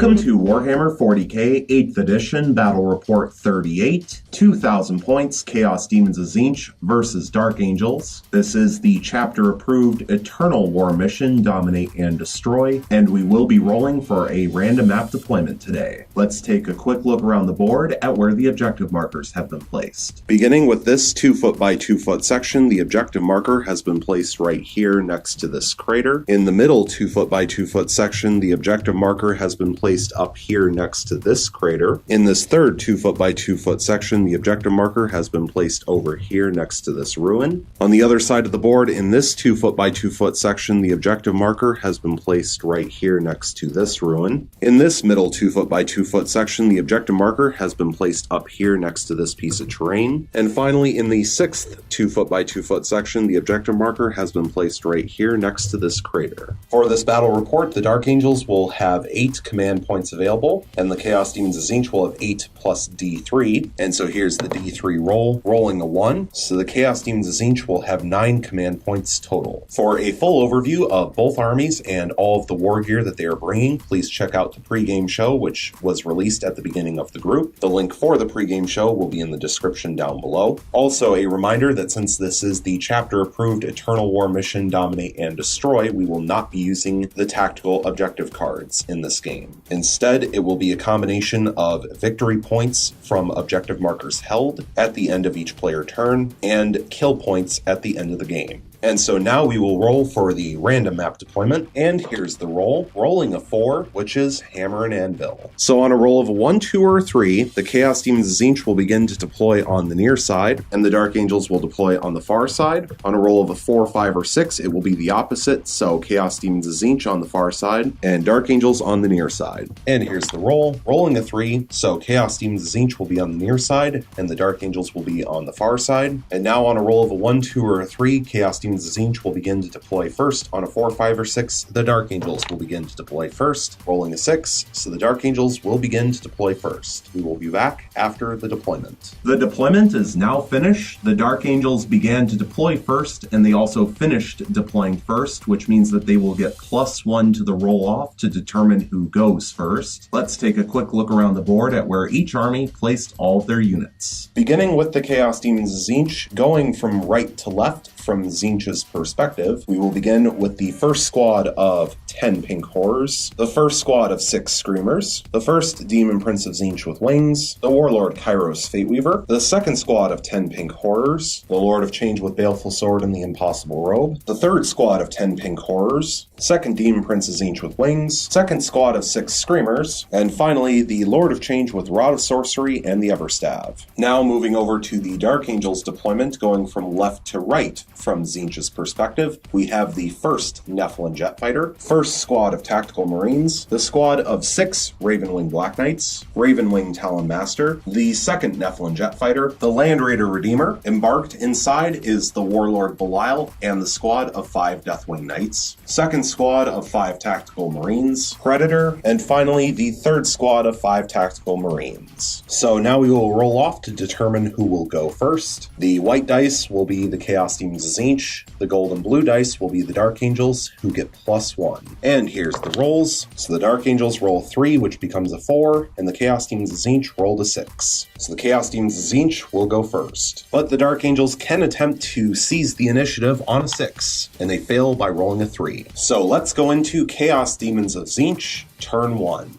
Welcome to Warhammer 40k 8th edition Battle Report 38, 2,000 points, Chaos Demons of Tzeentch versus Dark Angels. This is the chapter-approved Eternal War mission, Dominate and Destroy, and we will be rolling for a random map deployment today. Let's take a quick look around the board at where the objective markers have been placed. Beginning with this 2 foot by 2 foot section, the objective marker has been placed right here next to this crater. In the middle 2 foot by 2 foot section, the objective marker has been placed up here next to this crater. In this third 2 foot by 2 foot section, the objective marker has been placed over here next to this ruin. On the other side of the board, in this 2 foot by 2 foot section, the objective marker has been placed right here next to this ruin. In this middle 2 foot by 2 foot section, the objective marker has been placed up here next to this piece of terrain. And finally, in the sixth 2 foot by 2 foot section, the objective marker has been placed right here next to this crater. For this battle report, the Dark Angels will have 8 command points available, and the Chaos Demons of Tzeentch will have 8 plus D3. And so here's the D3 roll, rolling a 1. So the Chaos Demons of Tzeentch will have 9 command points total. For a full overview of both armies and all of the war gear that they are bringing, please check out the pregame show, which was released at the beginning of the group. The link for the pregame show will be in the description down below. Also, a reminder that since this is the chapter-approved Eternal War mission, Dominate and Destroy, we will not be using the tactical objective cards in this game. Instead, it will be a combination of victory points from objective markers held at the end of each player turn and kill points at the end of the game. And so now we will roll for the random map deployment, and here's the roll. Rolling a 4, which is Hammer and Anvil. So on a roll of a 1, 2, or 3, the Chaos Demons of Tzeentch will begin to deploy on the near side, and the Dark Angels will deploy on the far side. On a roll of a 4, 5, or 6, it will be the opposite, so Chaos Demons of Tzeentch on the far side, and Dark Angels on the near side. And here's the roll. Rolling a 3, so Chaos Demons of Tzeentch will be on the near side, and the Dark Angels will be on the far side. And now on a roll of a 1, 2, or a 3, Chaos Demons of Tzeentch will begin to deploy first. On a 4, 5, or 6, the Dark Angels will begin to deploy first. Rolling a 6, so the Dark Angels will begin to deploy first. We will be back after the deployment. The deployment is now finished. The Dark Angels began to deploy first, and they also finished deploying first, which means that they will get +1 to the roll-off to determine who goes first. Let's take a quick look around the board at where each army placed all of their units. Beginning with the Chaos Demons of Tzeentch, going from right to left from Tzeentch's perspective, we will begin with the first squad of 10 Pink Horrors, the first squad of 6 Screamers, the first Demon Prince of Tzeentch with Wings, the Warlord Kairos Fateweaver, the second squad of 10 Pink Horrors, the Lord of Change with Baleful Sword and the Impossible Robe, the third squad of 10 Pink Horrors, second Demon Prince of Tzeentch with Wings, second squad of 6 Screamers, and finally the Lord of Change with Rod of Sorcery and the Everstav. Now moving over to the Dark Angels deployment, going from left to right from Tzeentch's perspective, we have the first Nephilim Jet Fighter, first squad of Tactical Marines, the squad of 6 Ravenwing Black Knights, Ravenwing Talon Master, the second Nephilim Jet Fighter, the Land Raider Redeemer. Embarked inside is the Warlord Belial and the squad of 5 Deathwing Knights, second squad of 5 Tactical Marines, Predator, and finally the third squad of 5 Tactical Marines. So now we will roll off to determine who will go first. The white dice will be the Chaos Demons of Tzeentch, the gold and blue dice will be the Dark Angels, who get +1. And here's the rolls. So the Dark Angels roll 3, which becomes a 4, and the Chaos Demons of Tzeentch rolled a 6. So the Chaos Demons of Tzeentch will go first. But the Dark Angels can attempt to seize the initiative on a 6, and they fail by rolling a 3. So let's go into Chaos Demons of Tzeentch, turn 1.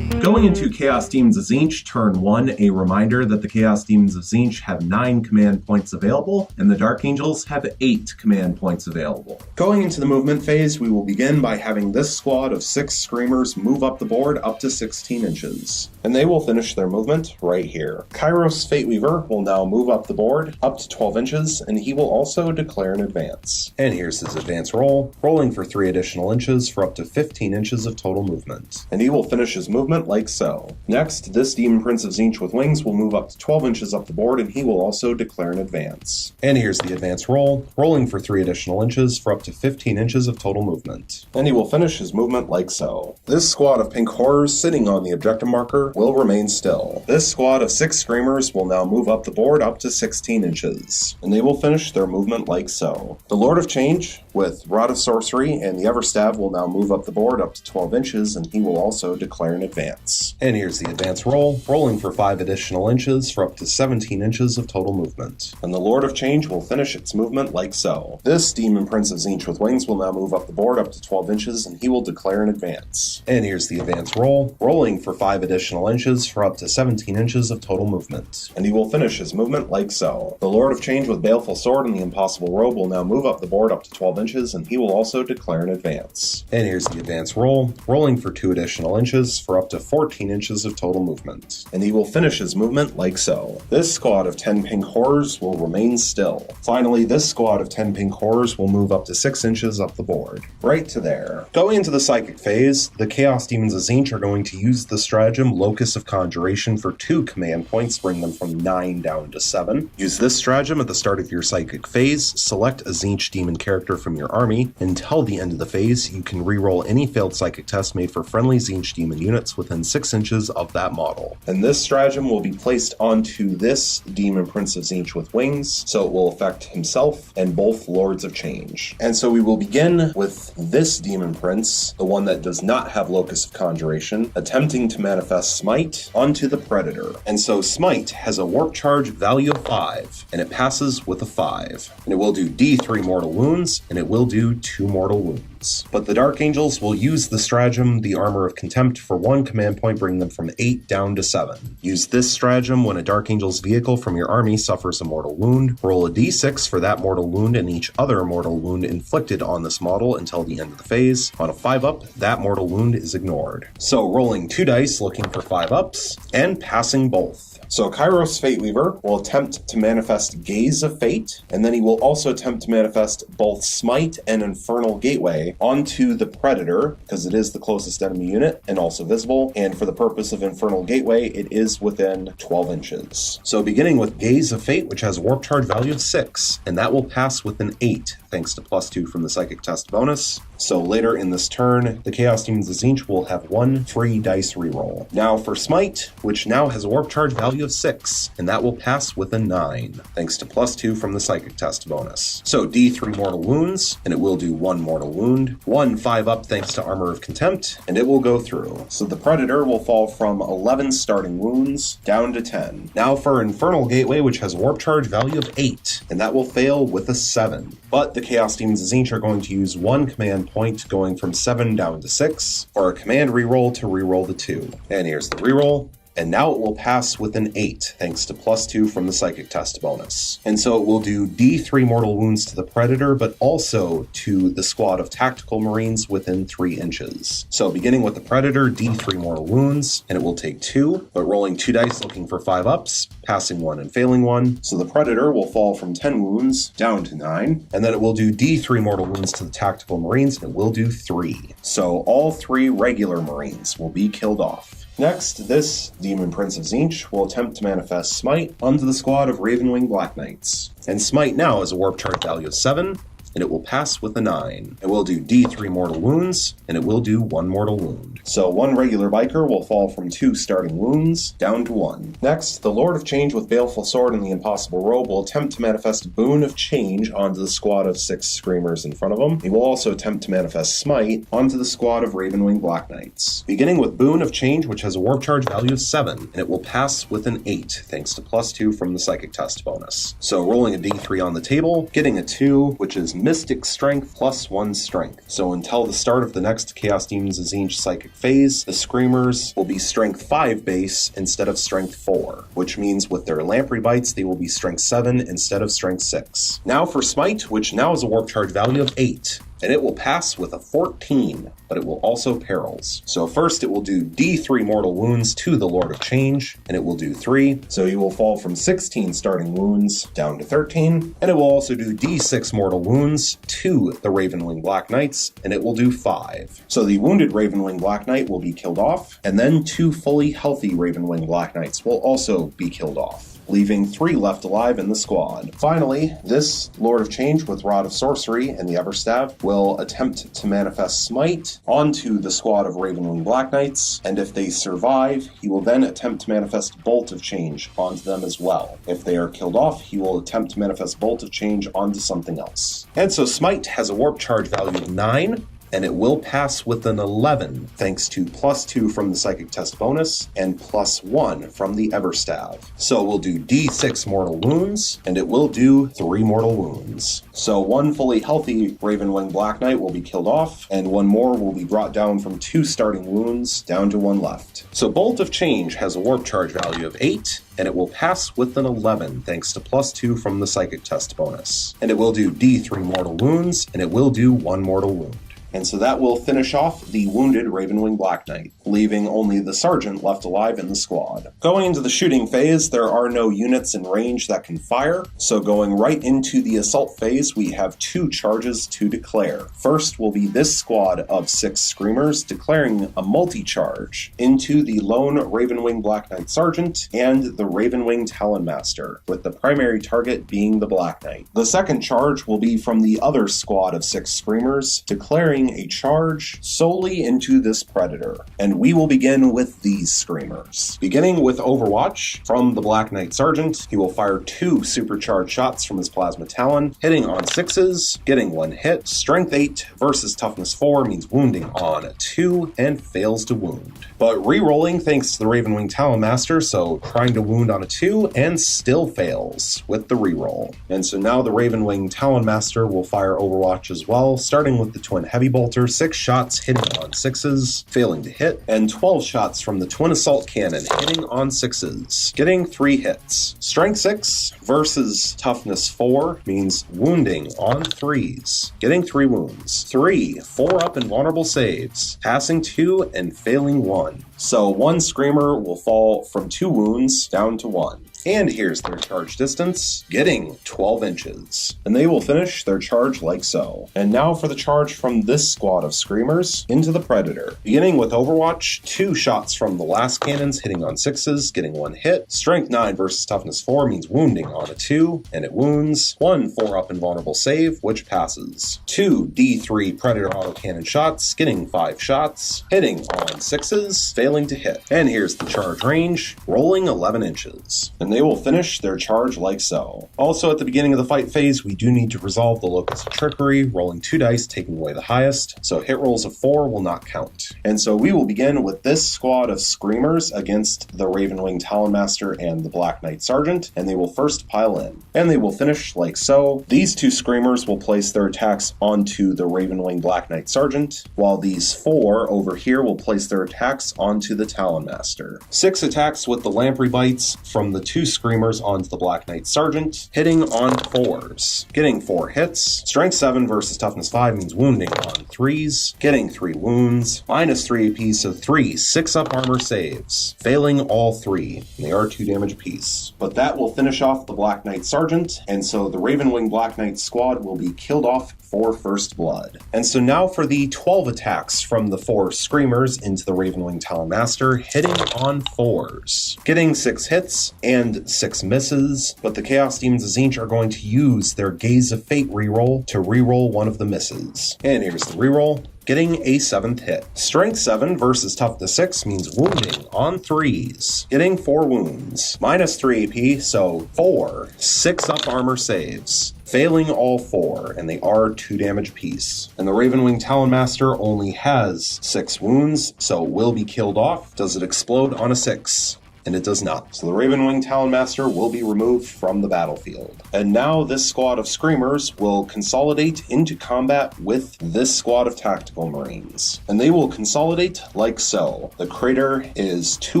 Going into Chaos Demons of Tzeentch, turn 1, a reminder that the Chaos Demons of Tzeentch have 9 command points available, and the Dark Angels have 8 command points available. Going into the movement phase, we will begin by having this squad of 6 Screamers move up the board up to 16 inches. And they will finish their movement right here. Kairos Fateweaver will now move up the board up to 12 inches, and he will also declare an advance. And here's his advance roll, rolling for 3 additional inches for up to 15 inches of total movement. And he will finish his movement like so. Next, this Demon Prince of Tzeentch with wings will move up to 12 inches up the board, and he will also declare an advance. And here's the advance roll, rolling for 3 additional inches for up to 15 inches of total movement. And he will finish his movement like so. This squad of pink horrors sitting on the objective marker will remain still. This squad of 6 screamers will now move up the board up to 16 inches, and they will finish their movement like so. The Lord of Change with Rod of Sorcery and the Everstav will now move up the board up to 12 inches, and he will also declare an advance. And here's the advance roll, rolling for 5 additional inches for up to 17 inches of total movement. And the Lord of Change will finish its movement like so. This Demon Prince of Tzeentch with wings will now move up the board up to 12 inches, and he will declare an advance. And here's the advance roll, rolling for 5 additional inches for up to 17 inches of total movement. And he will finish his movement like so. The Lord of Change with Baleful Sword and the Impossible Robe will now move up the board up to 12 inches, and he will also declare an advance. And here's the advance roll, rolling for 2 additional inches for up to 14 inches of total movement. And he will finish his movement like so. This squad of 10 pink horrors will remain still. Finally, this squad of 10 pink horrors will move up to 6 inches up the board. Right to there. Going into the psychic phase, the Chaos Demons of Tzeentch are going to use the stratagem Locus of Conjuration for 2 command points, bring them from 9 down to 7. Use this stratagem at the start of your psychic phase, select a Tzeentch demon character from your army. Until the end of the phase, you can reroll any failed psychic test made for friendly Tzeentch demon units within 6 inches of that model. And this stratagem will be placed onto this Demon Prince of Tzeentch with wings, so it will affect himself and both Lords of Change. And so we will begin with this Demon Prince, the one that does not have Locus of Conjuration, attempting to manifest Smite onto the Predator. And so Smite has a warp charge value of 5, and it passes with a 5. And it will do D3 mortal wounds, and it will do 2 mortal wounds. But the Dark Angels will use the stratagem, the Armor of Contempt, for 1 command point, bring them from 8 down to 7. Use this stratagem when a Dark Angel's vehicle from your army suffers a mortal wound. Roll a d6 for that mortal wound and each other mortal wound inflicted on this model until the end of the phase. On a 5-up, that mortal wound is ignored. So rolling 2 dice, looking for 5-ups, and passing both. So Kairos Fateweaver will attempt to manifest Gaze of Fate, and then he will also attempt to manifest both Smite and Infernal Gateway onto the Predator, because it is the closest enemy unit and also visible, and for the purpose of Infernal Gateway, it is within 12 inches. So beginning with Gaze of Fate, which has a warp charge value of 6, and that will pass with an 8, thanks to +2 from the Psychic Test bonus. So later in this turn, the Chaos Demons of Tzeentch will have 1 free dice reroll. Now for Smite, which now has a warp charge value of 6, and that will pass with a 9, thanks to +2 from the Psychic Test bonus. So D3 mortal wounds, and it will do 1 mortal wound, 1 5-up thanks to Armor of Contempt, and it will go through. So the Predator will fall from 11 starting wounds down to 10. Now for Infernal Gateway, which has a warp charge value of 8, and that will fail with a 7. But the Chaos Demons of Tzeentch are going to use 1 command point, going from 7 down to 6, for a command reroll to reroll the 2. And here's the reroll. And now it will pass with an 8, thanks to +2 from the Psychic Test bonus. And so it will do D3 mortal wounds to the Predator, but also to the squad of Tactical Marines within 3 inches. So beginning with the Predator, D3 mortal wounds, and it will take 2, but rolling 2 dice looking for 5-ups, passing 1 and failing 1. So the Predator will fall from 10 wounds down to 9, and then it will do D3 mortal wounds to the Tactical Marines, and it will do 3. So all 3 regular Marines will be killed off. Next, this Demon Prince of Tzeentch will attempt to manifest Smite onto the squad of Ravenwing Black Knights. And Smite now has a warp charge value of 7, and it will pass with a 9. It will do D3 mortal wounds, and it will do 1 mortal wound. So 1 regular biker will fall from 2 starting wounds down to 1. Next, the Lord of Change with Baleful Sword and the Impossible Robe will attempt to manifest Boon of Change onto the squad of 6 Screamers in front of him. He will also attempt to manifest Smite onto the squad of Ravenwing Black Knights. Beginning with Boon of Change, which has a warp charge value of 7, and it will pass with an 8, thanks to +2 from the Psychic Test bonus. So rolling a D3 on the table, getting a 2, which is Mystic Strength +1 Strength. So until the start of the next Chaos Demons of Tzeentch Psychic phase, the Screamers will be Strength 5 base instead of Strength 4, which means with their Lamprey Bites, they will be Strength 7 instead of Strength 6. Now for Smite, which now has a warp charge value of 8. and it will pass with a 14, but it will also perils. So first it will do D3 mortal wounds to the Lord of Change, and it will do 3. So you will fall from 16 starting wounds down to 13, and it will also do D6 mortal wounds to the Ravenwing Black Knights, and it will do 5. So the wounded Ravenwing Black Knight will be killed off, and then 2 fully healthy Ravenwing Black Knights will also be killed off, leaving 3 left alive in the squad. Finally, this Lord of Change with Rod of Sorcery and the Everstaff will attempt to manifest Smite onto the squad of Ravenwing Black Knights, and if they survive, he will then attempt to manifest Bolt of Change onto them as well. If they are killed off, he will attempt to manifest Bolt of Change onto something else. And so Smite has a warp charge value of 9, and it will pass with an 11, thanks to +2 from the Psychic Test bonus and +1 from the Everstaff. So we'll do D6 mortal wounds, and it will do 3 mortal wounds. So 1 fully healthy Ravenwing Black Knight will be killed off, and 1 more will be brought down from 2 starting wounds down to 1 left. So Bolt of Change has a warp charge value of 8, and it will pass with an 11, thanks to +2 from the Psychic Test bonus. And it will do D3 mortal wounds, and it will do 1 mortal wound. And so that will finish off the wounded Ravenwing Black Knight, leaving only the Sergeant left alive in the squad. Going into the shooting phase, there are no units in range that can fire, so going right into the assault phase, we have 2 charges to declare. First will be this squad of 6 Screamers declaring a multi-charge into the lone Ravenwing Black Knight Sergeant and the Ravenwing Talon Master, with the primary target being the Black Knight. The second charge will be from the other squad of 6 Screamers declaring a charge solely into this Predator. And we will begin with these Screamers. Beginning with Overwatch from the Black Knight Sergeant, he will fire 2 supercharged shots from his Plasma Talon, hitting on 6s, getting 1 hit. Strength 8 versus Toughness 4 means wounding on 2 and fails to wound. But re-rolling thanks to the Ravenwing Talon Master, so trying to wound on a 2 and still fails with the re-roll. And so now the Ravenwing Talon Master will fire Overwatch as well, starting with the Twin Heavy Bolter, 6 shots hitting on 6s, failing to hit, and 12 shots from the Twin Assault Cannon hitting on 6s, getting 3 hits. Strength 6 versus Toughness 4 means wounding on 3s, getting 3 wounds. 3 4-up invulnerable saves, passing 2 and failing 1. So 1 Screamer will fall from 2 wounds down to 1. And here's their charge distance, getting 12 inches. And they will finish their charge like so. And now for the charge from this squad of Screamers into the Predator. Beginning with Overwatch, 2 shots from the last cannons hitting on 6s, getting 1 hit. Strength 9 versus Toughness 4 means wounding on a 2, and it wounds. 1 4-up invulnerable save, which passes. 2 D3 Predator autocannon shots, getting 5 shots, hitting on 6s, failing to hit. And here's the charge range, rolling 11 inches. And they will finish their charge like so. Also, at the beginning of the fight phase, we do need to resolve the Locus of Trickery, rolling 2 dice, taking away the highest, so hit rolls of 4 will not count. And so we will begin with this squad of Screamers against the Ravenwing Talon Master and the Black Knight Sergeant, and they will first pile in. And they will finish like so. These 2 Screamers will place their attacks onto the Ravenwing Black Knight Sergeant, while these 4 over here will place their attacks onto the Talon Master. 6 attacks with the Lamprey Bites from the 2 Screamers onto the Black Knight Sergeant, hitting on 4s, getting 4 hits. Strength 7 versus Toughness 5 means wounding on 3s, getting 3 wounds, -3 apiece, so 3 6-up armor saves, failing all 3, and they are 2 damage apiece. But that will finish off the Black Knight Sergeant, and so the Ravenwing Black Knight squad will be killed off for first blood. And so now for the 12 attacks from the 4 Screamers into the Ravenwing Talon Master, hitting on 4s, getting 6 hits and 6 misses, but the Chaos Demons of Tzeentch are going to use their Gaze of Fate reroll to reroll one of the misses. And here's the reroll, getting a 7th hit. Strength 7 versus Toughness 6 means wounding on 3s, getting 4 wounds, -3 AP, so 4 6-up armor saves, failing all 4, and they are 2 damage apiece. And the Ravenwing Talon Master only has 6 wounds, so it will be killed off. Does it explode on a 6? and it does not. So the Ravenwing Talonmaster will be removed from the battlefield. And now this squad of Screamers will consolidate into combat with this squad of Tactical Marines. And they will consolidate like so. The crater is too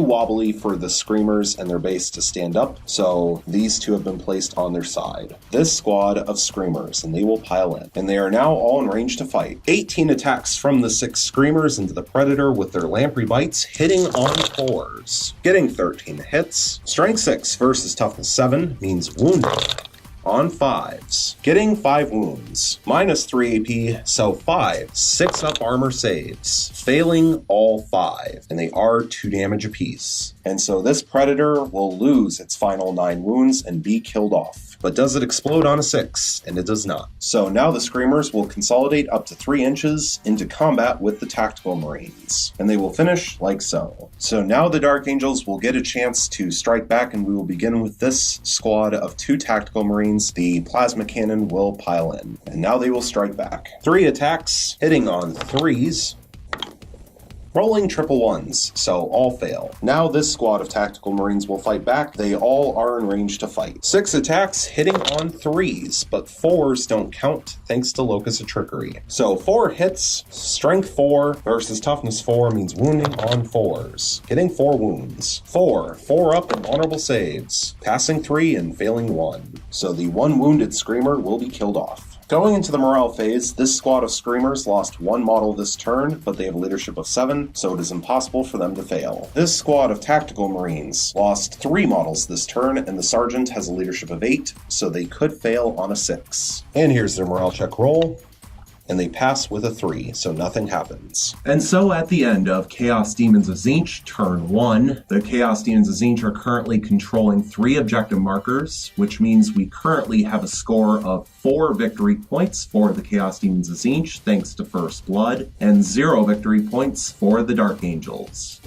wobbly for the Screamers and their base to stand up, so these two have been placed on their side. This squad of Screamers, and they will pile in. And they are now all in range to fight. 18 attacks from the 6 Screamers into the Predator with their Lamprey Bites, hitting on 4s. Getting 13 hits. Strength 6 versus Toughness 7 means wounding on 5s. Getting 5 wounds. Minus 3 AP, so 5 6-up armor saves. Failing all 5, and they are 2 damage apiece. And so this Predator will lose its final 9 wounds and be killed off. But does it explode on a 6? And it does not. So now the Screamers will consolidate up to 3 inches into combat with the Tactical Marines. And they will finish like so. So now the Dark Angels will get a chance to strike back, and we will begin with this squad of 2 Tactical Marines. The Plasma Cannon will pile in. And now they will strike back. 3 attacks, hitting on 3s. Rolling triple 1s, so all fail. Now this squad of Tactical Marines will fight back. They all are in range to fight. 6 attacks, hitting on 3s, but 4s don't count thanks to Locus of Trickery. So 4 hits, Strength 4 versus Toughness 4 means wounding on 4s. Getting 4 wounds. 4 up and honorable saves. Passing 3 and failing 1. So the 1 wounded Screamer will be killed off. Going into the morale phase, this squad of Screamers lost 1 model this turn, but they have a leadership of 7, so it is impossible for them to fail. This squad of Tactical Marines lost 3 models this turn, and the Sergeant has a leadership of 8, so they could fail on a 6. And here's their morale check roll. And they pass with a 3, so nothing happens. And so at the end of Chaos Daemons of Tzeentch, turn 1, the Chaos Daemons of Tzeentch are currently controlling 3 objective markers, which means we currently have a score of 4 victory points for the Chaos Daemons of Tzeentch, thanks to First Blood, and 0 victory points for the Dark Angels.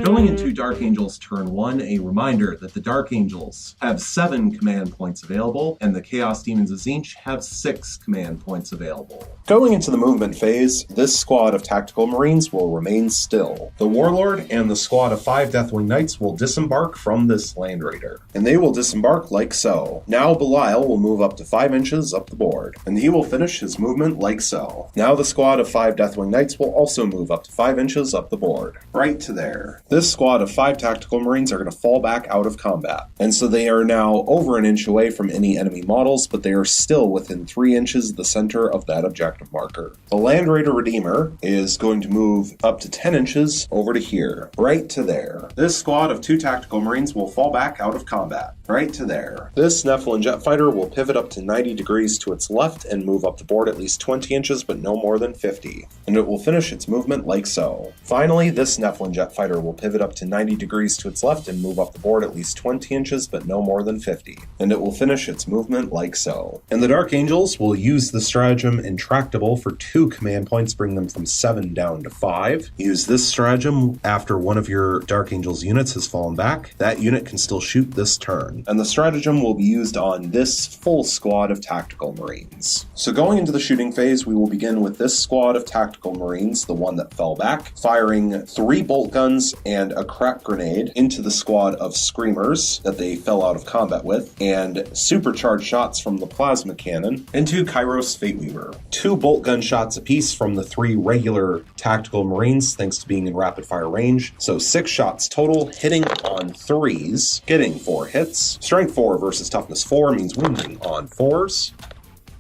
Going into Dark Angels turn 1, a reminder that the Dark Angels have 7 command points available, and the Chaos Daemons of Tzeentch have 6 command points available. Going into the movement phase, this squad of Tactical Marines will remain still. The Warlord and the squad of 5 Deathwing Knights will disembark from this Land Raider, and they will disembark like so. Now Belial will move up to 5 inches up the board, and he will finish his movement like so. Now the squad of 5 Deathwing Knights will also move up to 5 inches up the board, right to there. This squad of 5 Tactical Marines are going to fall back out of combat. And so they are now over an inch away from any enemy models, but they are still within 3 inches of the center of that objective marker. The Land Raider Redeemer is going to move up to 10 inches over to here, right to there. This squad of 2 Tactical Marines will fall back out of combat, right to there. This Nephilim Jet Fighter will pivot up to 90 degrees to its left and move up the board at least 20 inches, but no more than 50. And it will finish its movement like so. Finally, this Nephilim Jet Fighter will pivot up to 90 degrees to its left and move up the board at least 20 inches, but no more than 50. And it will finish its movement like so. And the Dark Angels will use the stratagem Intractable for 2 command points, bring them from 7 down to 5. Use this stratagem after one of your Dark Angels units has fallen back. That unit can still shoot this turn. And the stratagem will be used on this full squad of Tactical Marines. So going into the shooting phase, we will begin with this squad of Tactical Marines, the one that fell back, firing 3 bolt guns and a crack grenade into the squad of Screamers that they fell out of combat with, and supercharged shots from the Plasma Cannon into Kairos Fateweaver. 2 bolt gun shots apiece from the 3 regular Tactical Marines, thanks to being in rapid fire range. So 6 shots total, hitting on 3s, getting 4 hits. Strength 4 versus Toughness 4 means wounding on 4s.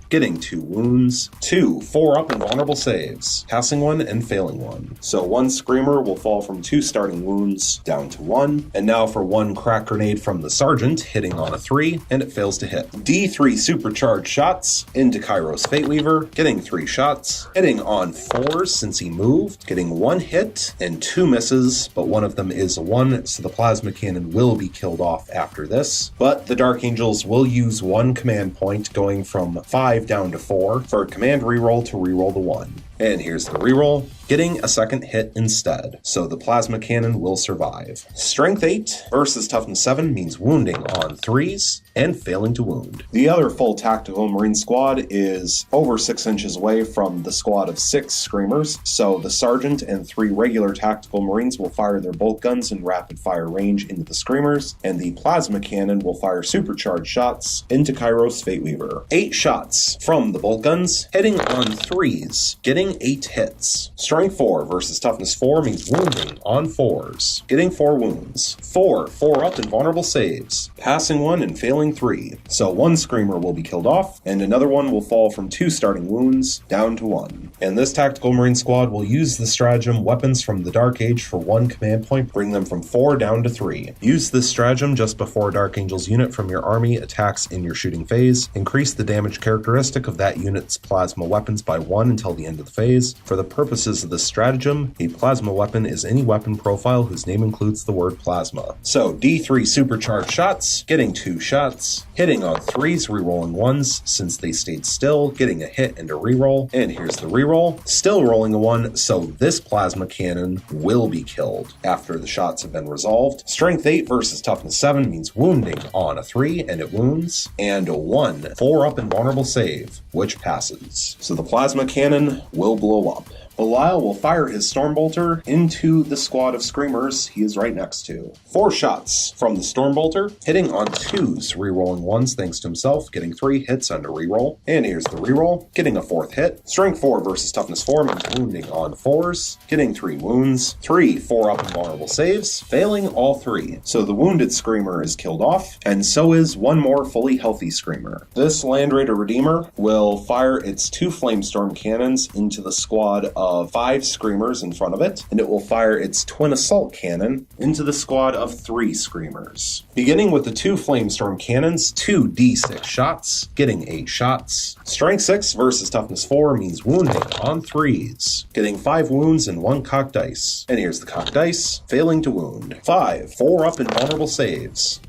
Getting 2 wounds, 2 4-up and vulnerable saves, passing 1 and failing 1. So 1 Screamer will fall from 2 starting wounds down to 1, and now for 1 crack grenade from the Sergeant, hitting on a 3, and it fails to hit. D3 supercharged shots into Kairos Fateweaver, getting 3 shots, hitting on 4s since he moved, getting 1 hit and 2 misses, but one of them is a 1, so the Plasma Cannon will be killed off after this. But the Dark Angels will use 1 command point, going from 5 down to 4 for a command reroll to reroll the 1. And here's the reroll, getting a second hit instead, so the plasma cannon will survive. Strength 8 versus toughness 7 means wounding on 3s and failing to wound. The other full tactical marine squad is over 6 inches away from the squad of 6 screamers, so the sergeant and 3 regular tactical marines will fire their bolt guns in rapid fire range into the screamers, and the plasma cannon will fire supercharged shots into Kairos Fateweaver. 8 shots from the bolt guns, hitting on 3s, getting 8 hits. Strength 4 versus toughness 4 means wounding on 4s, getting 4 wounds. 4 up and vulnerable saves, passing 1 and failing 3. So 1 screamer will be killed off, and another one will fall from 2 starting wounds down to 1. And this tactical marine squad will use the stratagem Weapons from the Dark Age for 1 command point, bring them from 4 down to 3. Use this stratagem just before a Dark Angel's unit from your army attacks in your shooting phase. Increase the damage characteristic of that unit's plasma weapons by 1 until the end of the phase. For the purposes of this stratagem, a plasma weapon is any weapon profile whose name includes the word plasma. So D3 supercharged shots, getting 2 shots, hitting on 3s, rerolling 1s since they stayed still, getting a hit and a reroll. And here's the reroll, still rolling a 1, so this plasma cannon will be killed after the shots have been resolved. Strength 8 versus toughness 7 means wounding on a 3 and it wounds, and a 1 4 up and vulnerable save, which passes. So the plasma cannon will blow up. Belial will fire his Stormbolter into the squad of Screamers he is right next to. 4 shots from the Stormbolter, hitting on 2s, rerolling 1s thanks to himself, getting 3 hits under reroll. And here's the reroll, getting a 4th hit. Strength 4 versus Toughness 4 means wounding on 4s, getting 3 wounds. 3 4 up and vulnerable saves, failing all 3. So the wounded Screamer is killed off, and so is 1 more fully healthy Screamer. This Land Raider Redeemer will fire its 2 Flamestorm cannons into the squad of 5 Screamers in front of it, and it will fire its twin assault cannon into the squad of 3 Screamers. Beginning with the 2 Flamestorm cannons, 2 D6 shots, getting 8 shots. Strength 6 versus toughness 4 means wounding on 3s, getting 5 wounds and 1 cocked dice. And here's the cocked dice, failing to wound. 5 4 up and vulnerable saves,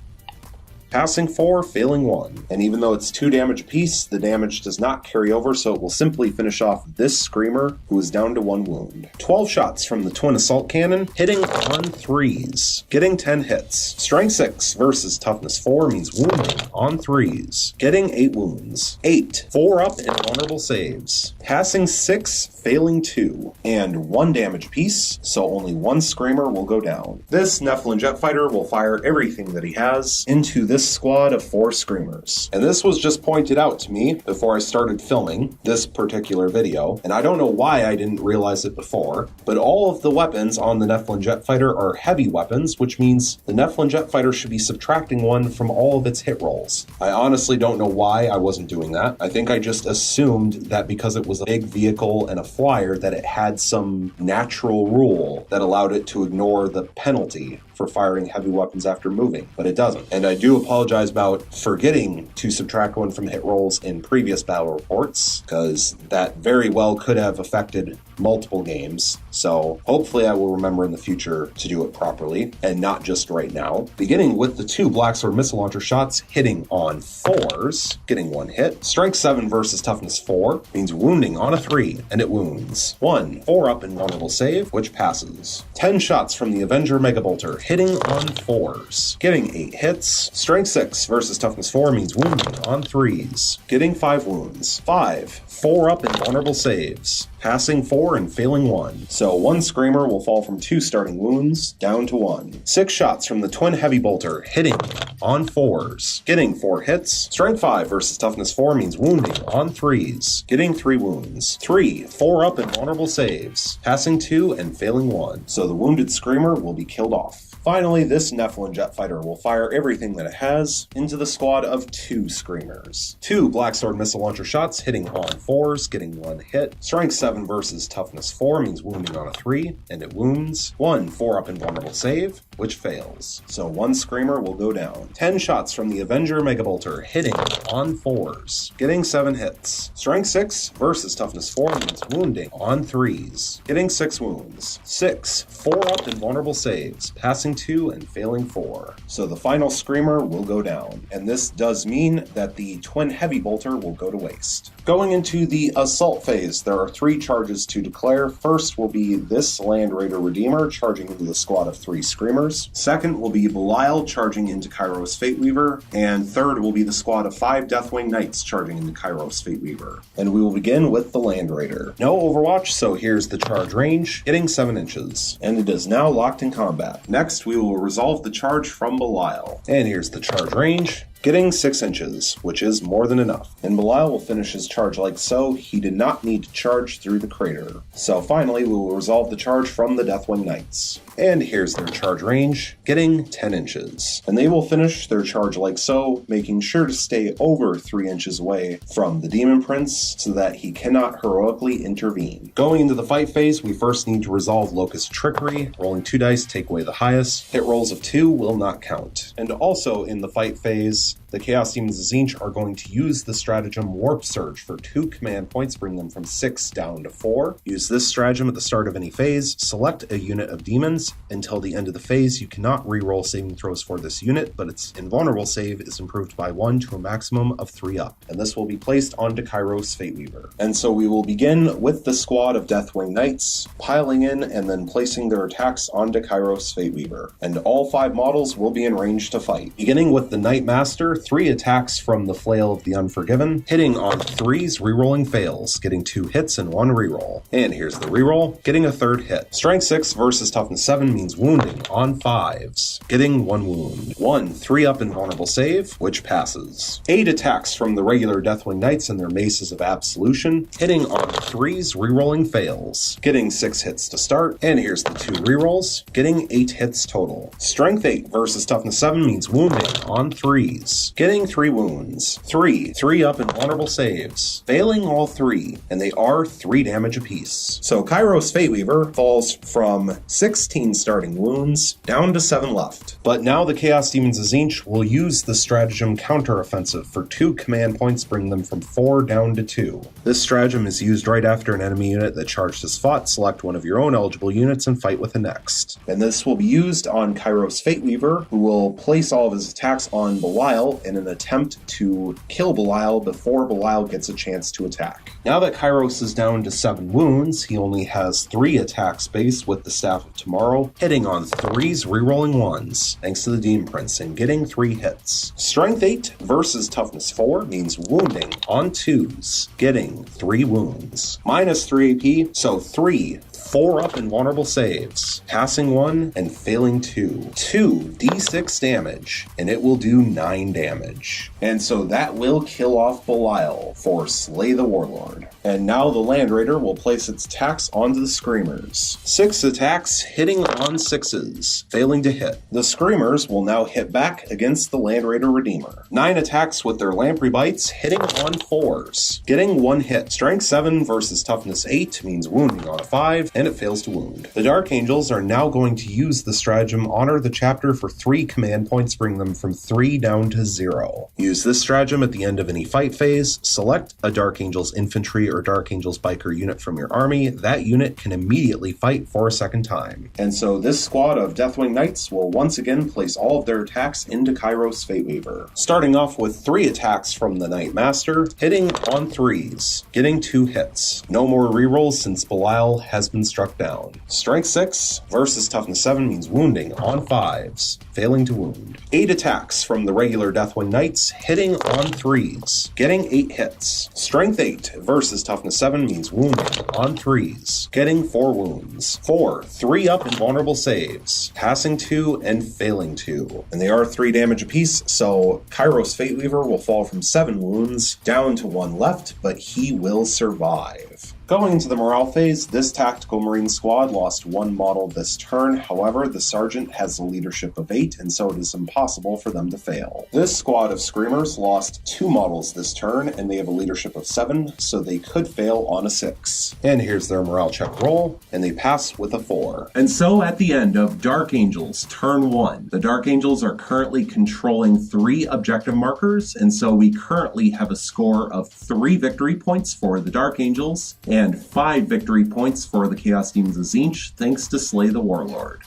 passing 4, failing 1. And even though it's 2 damage apiece, the damage does not carry over, so it will simply finish off this Screamer, who is down to 1 wound. 12 shots from the Twin Assault Cannon, hitting on 3s, getting 10 hits. Strength 6 versus Toughness 4 means wounding on 3s, getting 8 wounds. 8 4 up and vulnerable saves, passing 6, failing 2, and 1 damage apiece, so only 1 Screamer will go down. This Nephilim Jet Fighter will fire everything that he has into this squad of 4 Screamers. And this was just pointed out to me before I started filming this particular video, and I don't know why I didn't realize it before, but all of the weapons on the Nephilim Jet Fighter are heavy weapons, which means the Nephilim Jet Fighter should be subtracting 1 from all of its hit rolls. I honestly don't know why I wasn't doing that. I think I just assumed that because it was a big vehicle and a flyer that it had some natural rule that allowed it to ignore the penalty for firing heavy weapons after moving, but it doesn't. And I do apologize about forgetting to subtract 1 from hit rolls in previous battle reports, because that very well could have affected multiple games. So hopefully I will remember in the future to do it properly, and not just right now. Beginning with the 2 Blacksword Missile Launcher shots, hitting on 4s, getting 1 hit. Strength 7 versus Toughness 4 means wounding on a 3, and it wounds. 1 4 up and vulnerable save, which passes. 10 shots from the Avenger Megabolter, hitting on 4s, getting 8 hits. Strength 6 versus Toughness 4 means wounding on 3s, getting 5 wounds. 5 4 up and vulnerable saves, passing 4 and failing 1. So 1 Screamer will fall from 2 starting wounds down to 1. 6 shots from the Twin Heavy Bolter, hitting on 4s, getting 4 hits. Strength 5 versus Toughness 4 means wounding on 3s, getting 3 wounds. 3 4 up and vulnerable saves, passing 2 and failing 1. So the wounded Screamer will be killed off. Finally, this Nephilim Jet Fighter will fire everything that it has into the squad of 2 Screamers. 2 Blacksword Missile Launcher shots, hitting on 4s, getting 1 hit. Strength 7 versus Toughness 4 means wounding on a 3, and it wounds. 1 4 up and vulnerable save, which fails. So 1 Screamer will go down. 10 shots from the Avenger Megabolter, hitting on 4s, getting 7 hits. Strength 6 versus Toughness 4 means wounding on 3s, getting 6 wounds. 6 4 up and vulnerable saves, passing passing 2 and failing 4. So the final Screamer will go down, and this does mean that the Twin Heavy Bolter will go to waste. Going into the Assault phase, there are 3 charges to declare. First will be this Land Raider Redeemer charging into the squad of 3 Screamers. Second will be Belial charging into Kairos Fateweaver. And third will be the squad of 5 Deathwing Knights charging into Kairos Fateweaver. And we will begin with the Land Raider. No Overwatch, so here's the charge range, hitting 7 inches. And it is now locked in combat. Next, we will resolve the charge from Belial. And here's the charge range, getting 6 inches, which is more than enough. And Belial will finish his charge like so. He did not need to charge through the crater. So finally, we will resolve the charge from the Deathwing Knights. And here's their charge range, getting 10 inches. And they will finish their charge like so, making sure to stay over 3 inches away from the Demon Prince so that he cannot heroically intervene. Going into the fight phase, we first need to resolve Locust Trickery. Rolling 2 dice, take away the highest. Hit rolls of 2 will not count. And also in the fight phase, the Chaos Demons of Tzeentch are going to use the stratagem Warp Surge for 2 command points, bring them from 6 down to 4. Use this stratagem at the start of any phase. Select a unit of demons. Until the end of the phase, you cannot reroll saving throws for this unit, but its invulnerable save is improved by 1 to a maximum of 3 up. And this will be placed onto Kairos Fateweaver. And so we will begin with the squad of Deathwing Knights, piling in and then placing their attacks onto Kairos Fateweaver. And all 5 models will be in range to fight. Beginning with the Knight Master, 3 attacks from the Flail of the Unforgiven, hitting on 3s, rerolling fails, getting 2 hits and 1 reroll. And here's the reroll, getting a 3rd hit. Strength 6 versus Toughness 7 means wounding on 5s, getting 1 wound. 1 3-up invulnerable save, which passes. 8 attacks from the regular Deathwing Knights and their Maces of Absolution, hitting on 3s, rerolling fails, getting 6 hits to start. And here's the 2 rerolls, getting 8 hits total. Strength 8 versus Toughness 7 means wounding on 3s, getting 3 wounds. 3-up invulnerable saves, failing all 3, and they are 3 damage apiece. So Kairos Fateweaver falls from 16 starting wounds down to 7 left. But now the Chaos Demons of Tzeentch will use the stratagem Counteroffensive for 2 command points, bring them from 4 down to 2. This stratagem is used right after an enemy unit that charged has fought. Select one of your own eligible units and fight with the next. And this will be used on Kairos Fateweaver, who will place all of his attacks on Belial in an attempt to kill Belial before Belial gets a chance to attack. Now that Kairos is down to 7 wounds, he only has 3 attacks base with the Staff of Tomorrow, hitting on 3s, rerolling 1s, thanks to the Demon Prince, and getting 3 hits. Strength 8 versus Toughness 4 means wounding on 2s, getting 3 wounds. Minus 3 AP, so 3 4-up invulnerable saves, passing 1 and failing 2. 2 d6 damage, and it will do 9 damage. And so that will kill off Belial for Slay the Warlord. And now the Land Raider will place its attacks onto the Screamers. 6 attacks hitting on 6s, failing to hit. The Screamers will now hit back against the Land Raider Redeemer. 9 attacks with their Lamprey Bites, hitting on 4s, getting 1 hit. Strength 7 versus Toughness 8 means wounding on a 5, and it fails to wound. The Dark Angels are now going to use the stratagem Honor the Chapter for 3 command points, bring them from 3 down to 0. Use this stratagem at the end of any fight phase. Select a Dark Angels infantry or Dark Angels biker unit from your army. That unit can immediately fight for a second time. And so this squad of Deathwing Knights will once again place all of their attacks into Kairos Fateweaver. Starting off with 3 attacks from the Knight Master, hitting on 3s, getting 2 hits. No more rerolls since Belial has been struck down. Strength 6 versus Toughness 7 means wounding on 5s, failing to wound. 8 attacks from the regular Deathwing Knights, hitting on 3s, getting 8 hits. Strength 8 versus Toughness 7 means wounding on 3s, getting 4 wounds. 4 3-up invulnerable saves, passing 2 and failing 2. And they are 3 damage apiece, so Kairos Fateweaver will fall from 7 wounds down to 1 left, but he will survive. Going into the morale phase, this Tactical Marine squad lost 1 model this turn. However, the Sergeant has the leadership of 8, and so it is impossible for them to fail. This squad of Screamers lost 2 models this turn, and they have a leadership of 7, so they could fail on a 6. And here's their morale check roll, and they pass with a 4. And so at the end of Dark Angels turn 1, the Dark Angels are currently controlling 3 objective markers, and so we currently have a score of 3 victory points for the Dark Angels, and 5 victory points for the Chaos Demons of Tzeentch, thanks to Slay the Warlord.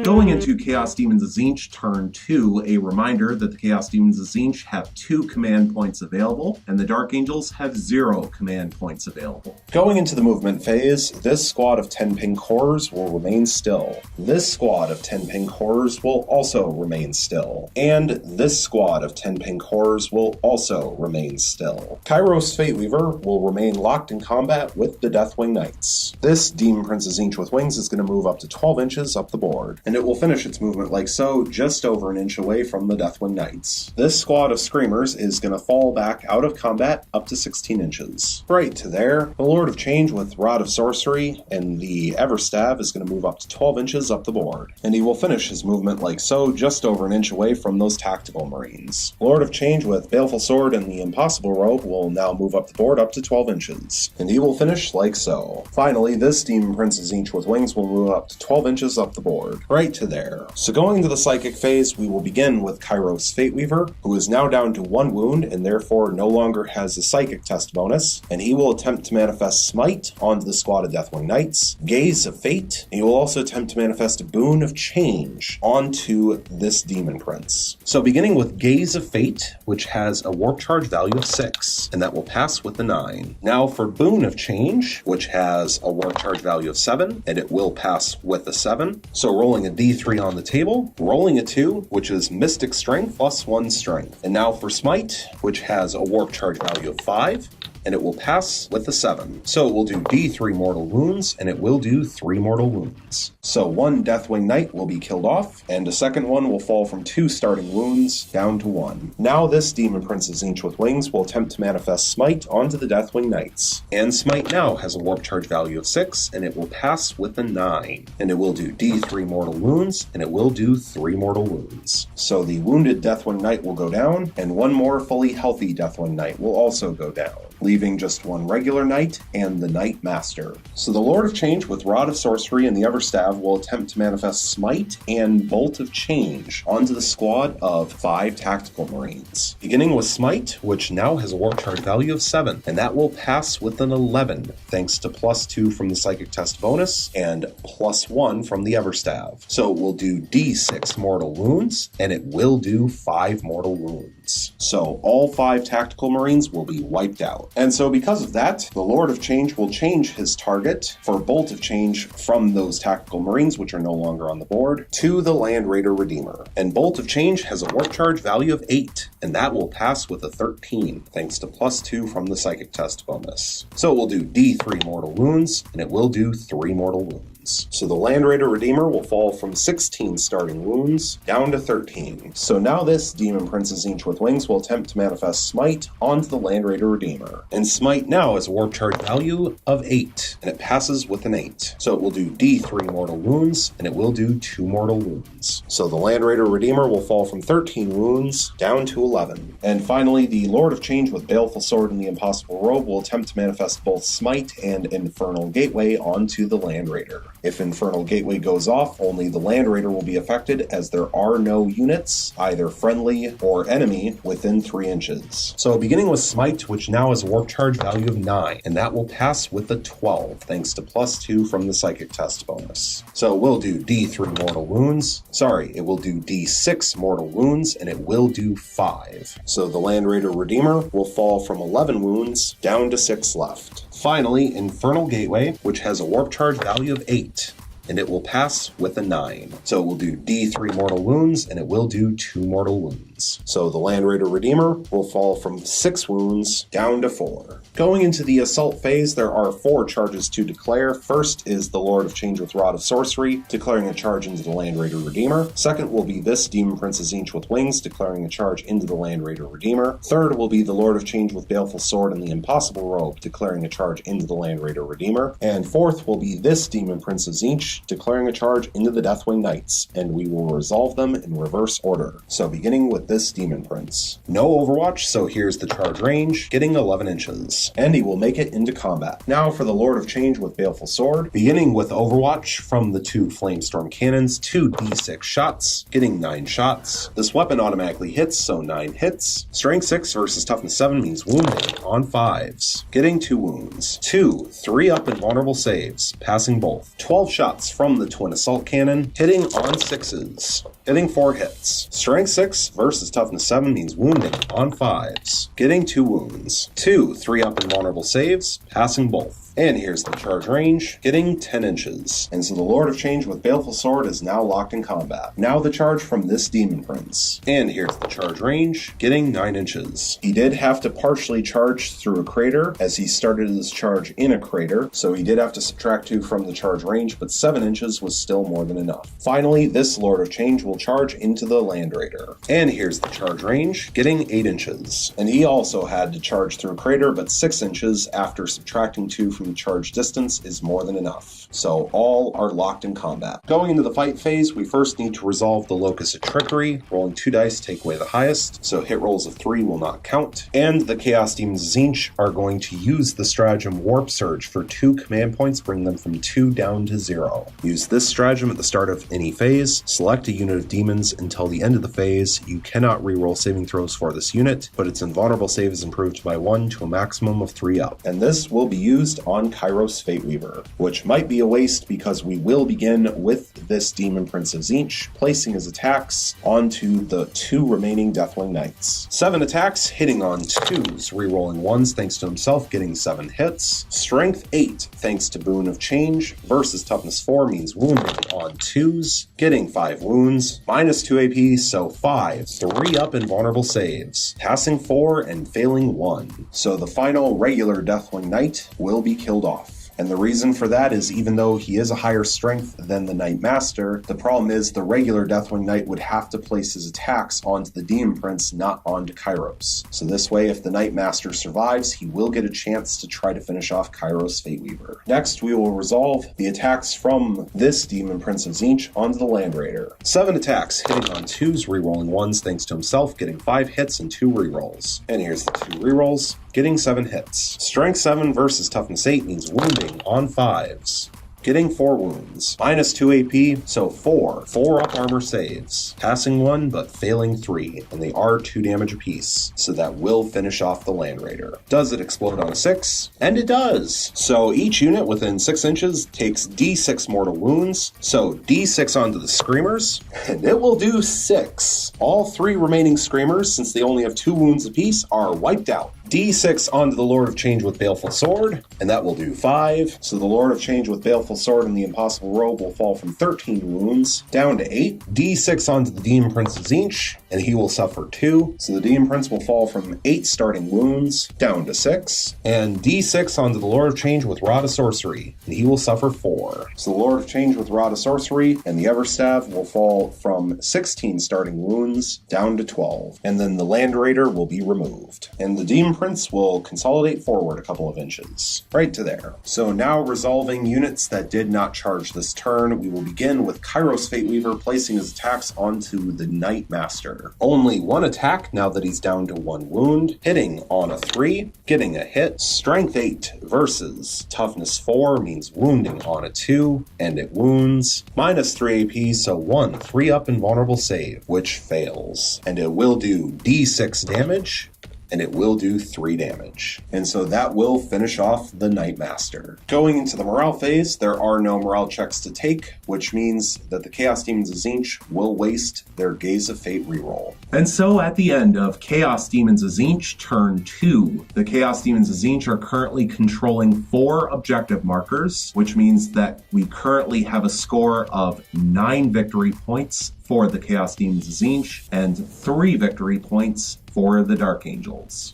Going into Chaos Demons of Tzeentch turn 2, a reminder that the Chaos Demons of Tzeentch have 2 command points available, and the Dark Angels have 0 command points available. Going into the movement phase, this squad of 10 pink horrors will remain still. This squad of 10 pink horrors will also remain still. And this squad of 10 pink horrors will also remain still. Kairos Fateweaver will remain locked in combat with the Deathwing Knights. This Demon Prince of Tzeentch with wings is going to move up to 12 inches up the board, and it will finish its movement like so, just over an inch away from the Deathwing Knights. This squad of Screamers is going to fall back out of combat up to 16 inches. Right to there, the Lord of Change with Rod of Sorcery and the Everstav is going to move up to 12 inches up the board, and he will finish his movement like so, just over an inch away from those Tactical Marines. Lord of Change with Baleful Sword and the Impossible Robe will now move up the board up to 12 inches, and he will finish like so. Finally, this Demon Prince of Tzeentch with wings will move up to 12 inches up the board, right to there. So going into the Psychic phase, we will begin with Kairos Fateweaver, who is now down to 1 wound and therefore no longer has a Psychic test bonus, and he will attempt to manifest Smite onto the squad of Deathwing Knights, Gaze of Fate, and he will also attempt to manifest a Boon of Change onto this Demon Prince. So beginning with Gaze of Fate, which has a warp charge value of 6, and that will pass with a 9. Now for Boon of Change, which has a warp charge value of 7, and it will pass with a 7. So rolling a d3 on the table, rolling a 2, which is Mystic Strength plus 1 Strength. And now for Smite, which has a warp charge value of 5, and it will pass with a 7. So it will do d3 mortal wounds, and it will do 3 mortal wounds. So 1 Deathwing Knight will be killed off, and a second one will fall from 2 starting wounds down to 1. Now this Demon Prince of Tzeentch with wings will attempt to manifest Smite onto the Deathwing Knights. And Smite now has a warp charge value of 6, and it will pass with a 9. And it will do d3 mortal wounds, and it will do 3 mortal wounds. So the wounded Deathwing Knight will go down, and 1 more fully healthy Deathwing Knight will also go down, leaving just 1 regular knight and the Knight Master. So the Lord of Change with Rod of Sorcery and the Everstav will attempt to manifest Smite and Bolt of Change onto the squad of 5 Tactical Marines. Beginning with Smite, which now has a warp charge value of 7, and that will pass with an 11, thanks to +2 from the Psychic Test bonus and +1 from the Everstav. So it will do d6 mortal wounds, and it will do 5 mortal wounds. So all 5 Tactical Marines will be wiped out. And so because of that, the Lord of Change will change his target for Bolt of Change from those Tactical Marines, which are no longer on the board, to the Land Raider Redeemer. And Bolt of Change has a warp charge value of 8, and that will pass with a 13, thanks to +2 from the Psychic Test bonus. So it will do d3 mortal wounds, and it will do 3 mortal wounds. So the Land Raider Redeemer will fall from 16 starting wounds down to 13. So now this Demon Prince of Tzeentch with wings will attempt to manifest Smite onto the Land Raider Redeemer. And Smite now has a warp charge value of 8, and it passes with an 8. So it will do d3 mortal wounds, and it will do 2 mortal wounds. So the Land Raider Redeemer will fall from 13 wounds down to 11. And finally, the Lord of Change with Baleful Sword and the Impossible Robe will attempt to manifest both Smite and Infernal Gateway onto the Land Raider. If Infernal Gateway goes off, only the Land Raider will be affected, as there are no units, either friendly or enemy, within 3 inches. So beginning with Smite, which now has a warp charge value of 9, and that will pass with a 12, thanks to +2 from the Psychic Test bonus. So it will do d3 mortal wounds, it will do d6 mortal wounds, and it will do 5. So the Land Raider Redeemer will fall from 11 wounds down to 6 left. Finally, Infernal Gateway, which has a warp charge value of 8, and it will pass with a 9. So it will do d3 mortal wounds, and it will do 2 mortal wounds. So the Land Raider Redeemer will fall from 6 wounds down to 4. Going into the Assault phase, there are 4 charges to declare. First is the Lord of Change with Rod of Sorcery, declaring a charge into the Land Raider Redeemer. Second will be this Demon Prince of Tzeentch with Wings, declaring a charge into the Land Raider Redeemer. Third will be the Lord of Change with Baleful Sword and the Impossible Robe, declaring a charge into the Land Raider Redeemer. And fourth will be this Demon Prince of Tzeentch, declaring a charge into the Deathwing Knights, and we will resolve them in reverse order. So beginning with this Demon Prince. No Overwatch, so here's the charge range, getting 11 inches. And he will make it into combat. Now for the Lord of Change with Baleful Sword. Beginning with Overwatch from the 2 Flamestorm Cannons, 2 D6 shots, getting 9 shots. This weapon automatically hits, so 9 hits. Strength 6 versus Toughness 7 means wounding on 5s, getting 2 wounds. 2 3-up invulnerable saves, passing both. 12 shots from the Twin Assault Cannon, hitting on 6s, getting 4 hits. Strength 6 versus Toughness 7 means wounding on 5s, getting 2 wounds. 2 3-up invulnerable saves, passing both. And here's the charge range, getting 10 inches. And so the Lord of Change with Baleful Sword is now locked in combat. Now the charge from this Demon Prince. And here's the charge range, getting 9 inches. He did have to partially charge through a crater, as he started his charge in a crater, so he did have to subtract 2 from the charge range, but 7 inches was still more than enough. Finally, this Lord of Change will charge into the Land Raider. And here's the charge range, getting 8 inches. And he also had to charge through a crater, but 6 inches after subtracting 2 from the charge distance is more than enough. So all are locked in combat. Going into the fight phase, we first need to resolve the Locus of Trickery. Rolling 2 dice, take away the highest, so hit rolls of 3 will not count. And the Chaos Demons of Tzeentch are going to use the stratagem Warp Surge for 2 command points, bring them from 2 down to 0. Use this stratagem at the start of any phase. Select a unit of demons until the end of the phase. You cannot reroll saving throws for this unit, but its invulnerable save is improved by 1 to a maximum of 3 up. And this will be used on Kairos Fateweaver, which might be a waste because we will begin with this Demon Prince of Tzeentch, placing his attacks onto the 2 remaining Deathwing Knights. 7 attacks, hitting on 2s, rerolling 1s thanks to himself, getting 7 hits. Strength 8, thanks to Boon of Change, versus Toughness 4 means wounding on 2s, getting 5 wounds, minus 2 AP, so 5, 3-up invulnerable saves, passing 4 and failing 1. So the final regular Deathwing Knight will be killed off. And the reason for that is, even though he is a higher strength than the Knight Master, the problem is the regular Deathwing Knight would have to place his attacks onto the Demon Prince, not onto Kairos. So this way, if the Knight Master survives, he will get a chance to try to finish off Kairos Fateweaver. Next, we will resolve the attacks from this Demon Prince of Tzeentch onto the Land Raider. 7 attacks, hitting on 2s, rerolling 1s thanks to himself, getting 5 hits and 2 rerolls. And here's the 2 rerolls, getting 7 hits. Strength 7 versus Toughness 8 means wounding on 5s, getting 4 wounds, minus 2 AP, so 4 up armor saves, passing 1 but failing 3, and they are 2 damage apiece, so that will finish off the Land Raider. Does it explode on a 6? And it does! So each unit within 6 inches takes D6 mortal wounds, so D6 onto the Screamers, and it will do 6. All 3 remaining Screamers, since they only have 2 wounds apiece, are wiped out. D6 onto the Lord of Change with Baleful Sword, and that will do 5. So the Lord of Change with Baleful Sword and the Impossible Robe will fall from 13 wounds down to 8. D6 onto the Demon Prince of Tzeentch, and he will suffer 2. So the Demon Prince will fall from 8 starting wounds down to 6. And D6 onto the Lord of Change with Rod of Sorcery, and he will suffer 4. So the Lord of Change with Rod of Sorcery and the Everstaff will fall from 16 starting wounds down to 12. And then the Land Raider will be removed. And the Demon Prince will consolidate forward a couple of inches, right to there. So now resolving units that did not charge this turn, we will begin with Kairos Fateweaver placing his attacks onto the Knight Master. Only 1 attack now that he's down to 1 wound, hitting on a 3, getting a hit. Strength 8 versus Toughness 4 means wounding on a 2, and it wounds. Minus 3 AP, so 1 3-up invulnerable save, which fails. And it will do D6 damage, and it will do 3 damage. And so that will finish off the Knight Master. Going into the morale phase, there are no morale checks to take, which means that the Chaos Demons of Tzeentch will waste their Gaze of Fate reroll. And so at the end of Chaos Demons of Tzeentch turn 2, the Chaos Demons of Tzeentch are currently controlling 4 objective markers, which means that we currently have a score of 9 victory points for the Chaos Demons of Tzeentch and 3 victory points for the Dark Angels.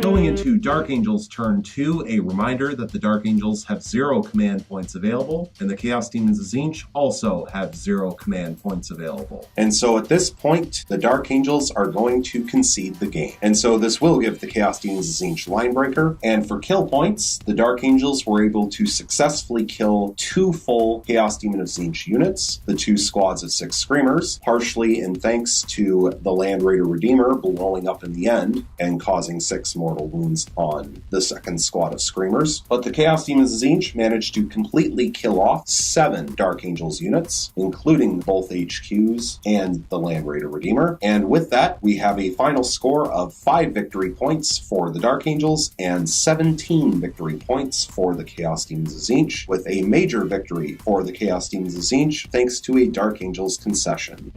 Going into Dark Angels turn 2, a reminder that the Dark Angels have 0 command points available, and the Chaos Demons of Tzeentch also have 0 command points available. And so at this point, the Dark Angels are going to concede the game. And so this will give the Chaos Demons of Tzeentch Linebreaker, and for kill points, the Dark Angels were able to successfully kill 2 full Chaos Demon of Tzeentch units, the 2 squads of 6 Screamers, partially in thanks to the Land Raider Redeemer blowing up in the end and causing 6 mortal wounds on the second squad of Screamers. But the Chaos Demons of Tzeentch managed to completely kill off 7 Dark Angels units, including both HQs and the Land Raider Redeemer. And with that, we have a final score of 5 victory points for the Dark Angels and 17 victory points for the Chaos Demons of Tzeentch, with a major victory for the Chaos Demons of Tzeentch thanks to a Dark Angels concession.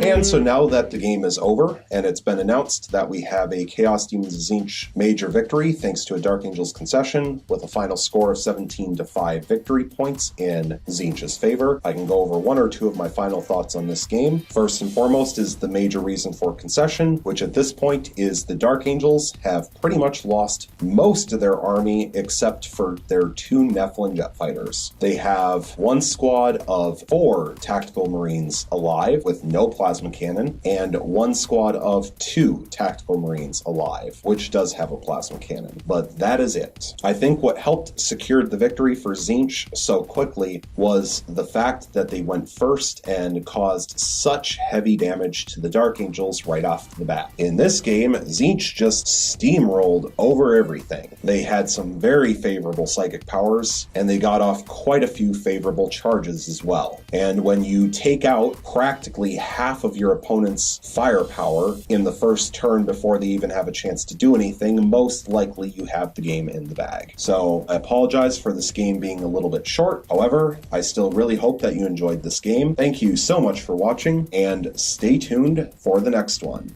And so now that the game is over, and it's been announced that we have a Chaos Demons of Tzeentch major victory thanks to a Dark Angels concession with a final score of 17-5 victory points in Tzeentch's favor, I can go over 1 or 2 of my final thoughts on this game. First and foremost is the major reason for concession, which at this point is the Dark Angels have pretty much lost most of their army except for their 2 Nephilim jet fighters. They have 1 squad of 4 tactical marines alive with no plasma cannon, and 1 squad of 2 tactical marines alive, which does have a plasma cannon. But that is it. I think what helped secure the victory for Tzeentch so quickly was the fact that they went first and caused such heavy damage to the Dark Angels right off the bat. In this game, Tzeentch just steamrolled over everything. They had some very favorable psychic powers, and they got off quite a few favorable charges as well. And when you take out practically half of your opponent's firepower in the first turn before they even have a chance to do anything, most likely you have the game in the bag. So I apologize for this game being a little bit short. However, I still really hope that you enjoyed this game. Thank you so much for watching, and stay tuned for the next one.